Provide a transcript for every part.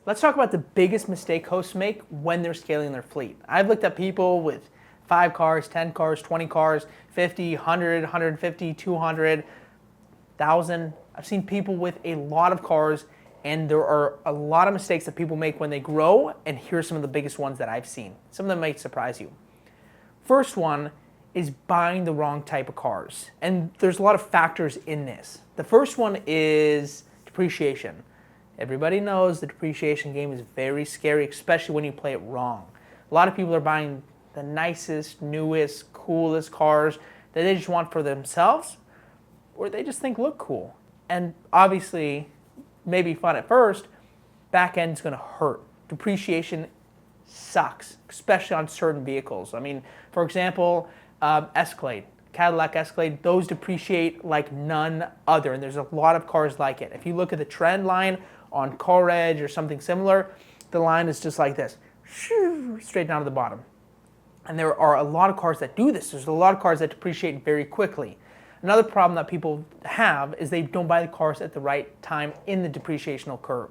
Let's talk about the biggest mistake hosts make when they're scaling their fleet. I've looked at people with 5 cars, 10 cars, 20 cars, 50, 100, 150, 200, 1,000. I've seen people with a lot of cars, and there are a lot of mistakes that people make when they grow, and here's some of the biggest ones that I've seen. Some of them might surprise you. First one is buying the wrong type of cars, and there's a lot of factors in this. The first one is depreciation. Everybody knows the depreciation game is very scary, especially when you play it wrong. A lot of people are buying the nicest, newest, coolest cars that they just want for themselves, or they just think look cool. And obviously, maybe fun at first, back end's gonna hurt. Depreciation sucks, especially on certain vehicles. I mean, for example, Escalade, Cadillac Escalade, those depreciate like none other, and there's a lot of cars like it. If you look at the trend line on CarEdge or something similar, the line is just like this, straight down to the bottom. And there are a lot of cars that do this. There's a lot of cars that depreciate very quickly. Another problem that people have is they don't buy the cars at the right time in the depreciational curve.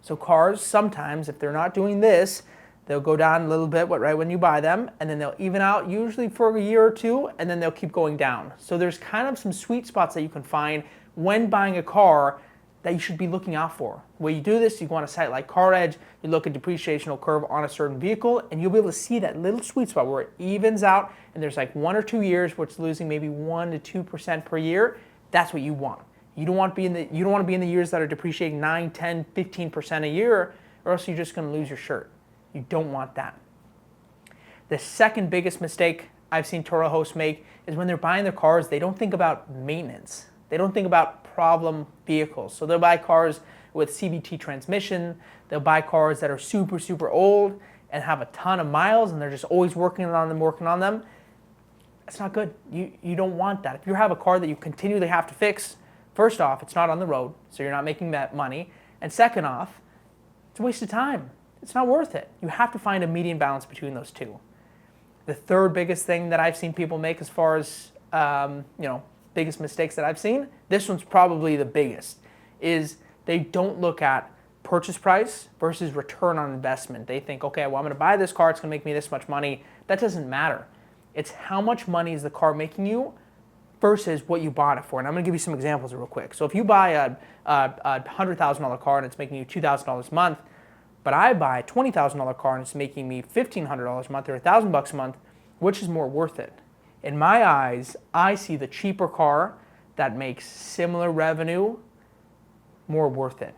So cars, sometimes, if they're not doing this, they'll go down a little bit right when you buy them, and then they'll even out usually for a year or two, and then they'll keep going down. So there's kind of some sweet spots that you can find when buying a car that you should be looking out for. The way you do this, you go on a site like CarEdge, you look at depreciational curve on a certain vehicle, and you'll be able to see that little sweet spot where it evens out, and there's like 1 or 2 years where it's losing maybe 1 to 2% per year. That's what you want. You don't want to be in the years that are depreciating 9, 10, 15% a year, or else you're just going to lose your shirt. You don't want that. The second biggest mistake I've seen Turo hosts make is when they're buying their cars, they don't think about maintenance. They don't think about problem vehicles. So they'll buy cars with CVT transmission, they'll buy cars that are super, super old and have a ton of miles, and they're just always working on them. It's not good. You don't want that. If you have a car that you continually have to fix, first off, it's not on the road, so you're not making that money. And second off, it's a waste of time. It's not worth it. You have to find a median balance between those two. The third biggest thing that I've seen people make as far as, biggest mistakes that I've seen, this one's probably the biggest, is they don't look at purchase price versus return on investment. They think, okay, well, I'm going to buy this car, it's going to make me this much money. That doesn't matter. It's how much money is the car making you versus what you bought it for. And I'm going to give you some examples real quick. So if you buy a $100,000 car and it's making you $2,000 a month, but I buy a $20,000 car and it's making me $1,500 a month or $1,000 a month, which is more worth it? In my eyes, I see the cheaper car that makes similar revenue more worth it.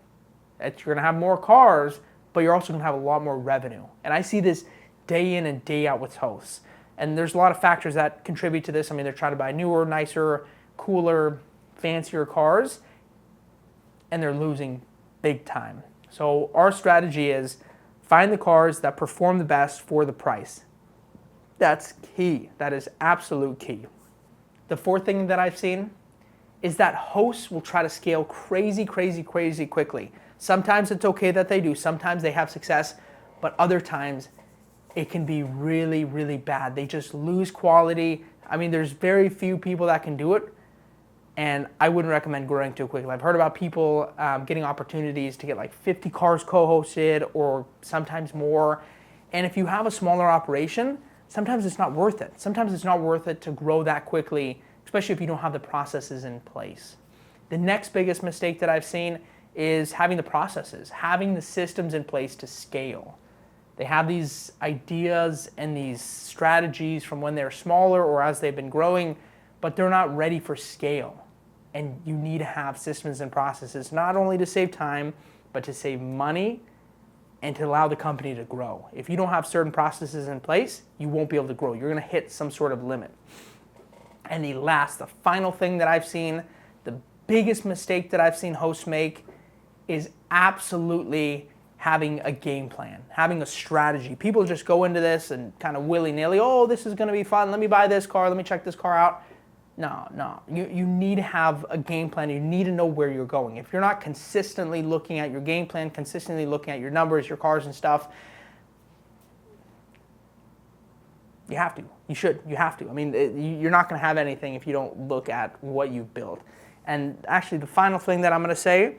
You're going to have more cars, but you're also going to have a lot more revenue. And I see this day in and day out with hosts. And there's a lot of factors that contribute to this. I mean, they're trying to buy newer, nicer, cooler, fancier cars, and they're losing big time. So our strategy is find the cars that perform the best for the price. That's key. That is absolute key. The fourth thing that I've seen is that hosts will try to scale crazy quickly. Sometimes it's okay that they do. Sometimes they have success, but other times it can be really, really bad. They just lose quality. I mean, there's very few people that can do it, and I wouldn't recommend growing too quickly. I've heard about people getting opportunities to get like 50 cars co-hosted or sometimes more. And if you have a smaller operation, sometimes it's not worth it. Sometimes it's not worth it to grow that quickly, especially if you don't have the processes in place. The next biggest mistake that I've seen is having the processes, having the systems in place to scale. They have these ideas and these strategies from when they're smaller or as they've been growing, but they're not ready for scale. And you need to have systems and processes, not only to save time, but to save money and to allow the company to grow. If you don't have certain processes in place, you won't be able to grow. You're going to hit some sort of limit. And the final thing that I've seen, the biggest mistake that I've seen hosts make is absolutely having a game plan, having a strategy. People just go into this and kind of willy-nilly, oh, this is going to be fun. Let me buy this car. Let me check this car out. No. You need to have a game plan. You need to know where you're going. If you're not consistently looking at your game plan, consistently looking at your numbers, your cars and stuff, you have to. You should. You have to. I mean, you're not going to have anything if you don't look at what you've built. And actually, the final thing that I'm going to say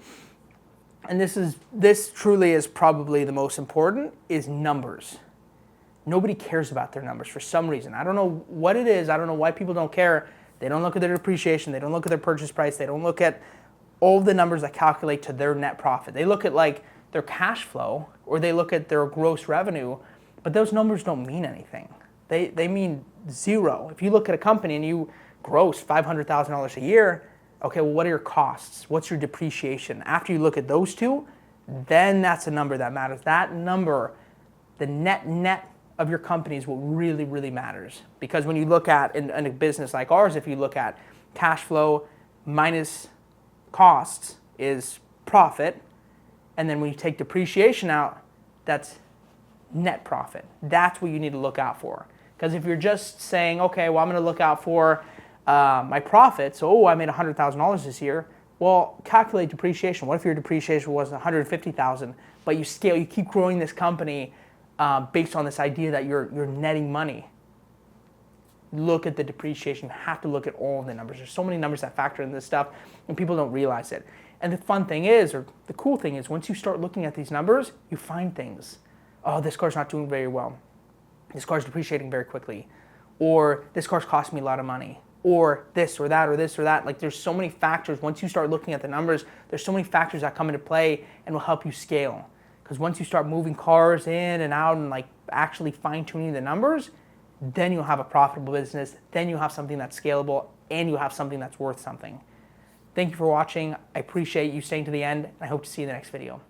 and this truly is probably the most important, is numbers. Nobody cares about their numbers for some reason. I don't know what it is. I don't know why people don't care. They don't look at their depreciation. They don't look at their purchase price. They don't look at all the numbers that calculate to their net profit. They look at like their cash flow, or they look at their gross revenue, but those numbers don't mean anything. They mean zero. If you look at a company and you gross $500,000 a year, okay, well, what are your costs? What's your depreciation? After you look at those two, then that's a number that matters. That number, the net of your company, is what really, really matters. Because when you look at, in a business like ours, if you look at cash flow minus costs is profit, and then when you take depreciation out, that's net profit. That's what you need to look out for. Because if you're just saying, okay, well, I'm going to look out for my profit, so I made $100,000 this year. Well, calculate depreciation. What if your depreciation was $150,000, but you scale, you keep growing this company based on this idea that you're netting money? Look at the depreciation. You have to look at all of the numbers. There's so many numbers that factor in this stuff, and people don't realize it. And the fun thing is, or the cool thing is, once you start looking at these numbers, you find things. Oh, this car's not doing very well. This car's depreciating very quickly. Or this car's costing me a lot of money. Or this or that or this or that. Like, there's so many factors. Once you start looking at the numbers, there's so many factors that come into play and will help you scale. Because once you start moving cars in and out and like actually fine-tuning the numbers, then you'll have a profitable business. Then you'll have something that's scalable, and you'll have something that's worth something. Thank you for watching. I appreciate you staying to the end. I hope to see you in the next video.